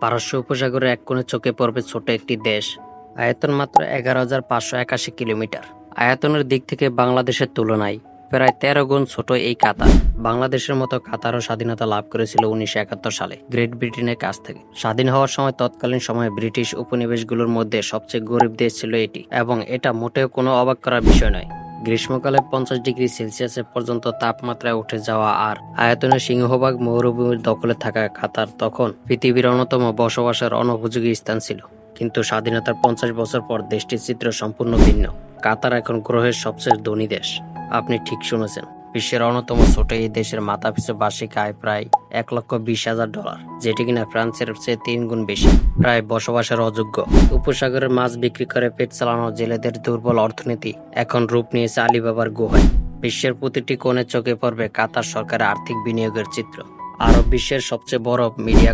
পারস্য উপসাগরের এক কোণে চোখে পড়বে ছোট একটি দেশ। আয়তন মাত্র 11,581 কিলোমিটার। আয়তনের দিক থেকে বাংলাদেশের তুলনায় প্রায় 13 গুণ ছোট এই কাতার। বাংলাদেশের মতো কাতারও স্বাধীনতা লাভ করেছিল 1971 সালে গ্রেট ব্রিটেনের কাছ থেকে। স্বাধীন হওয়ার সময় তৎকালীন সময়ে ব্রিটিশ উপনিবেশগুলোর মধ্যে সবচেয়ে গরিব দেশ ছিল এটি, এবং এটা মোটেও কোনো অবাক করার বিষয় নয়। গ্রীষ্মকালে 50 ডিগ্রি সেলসিয়াসের পর্যন্ত তাপমাত্রায় উঠে যাওয়া আর আয়তনের সিংহভাগ মরুভূমির দখলে থাকা কাতার তখন পৃথিবীর অন্যতম বসবাসের অনুপযোগী স্থান ছিল। কিন্তু স্বাধীনতার 50 বছর পর দেশটির চিত্র সম্পূর্ণ ভিন্ন। কাতার এখন গ্রহের সবচেয়ে ধনী দেশ। আপনি ঠিক শুনেছেন, বিশ্বের অন্যতম ছোট এই দেশের মাথাপিছু বার্ষিক আয় প্রায় $1,20,000, যেটি কিনা ফ্রান্সের চেয়ে 3 গুণ বেশি। প্রায় বসবাসের অযোগ্য। উপসাগরের মাছ বিক্রি করে পেট চালানো জেলেদের দুর্বল অর্থনীতি এখন রূপ নিয়েছে আলিবাবার গুহায়। বিশ্বের প্রতিটি কোণে চোখে পড়বে কাতার সরকারের আর্থিক বিনিয়োগের চিত্র। আরব বিশ্বের সবচেয়ে বড় মিডিয়া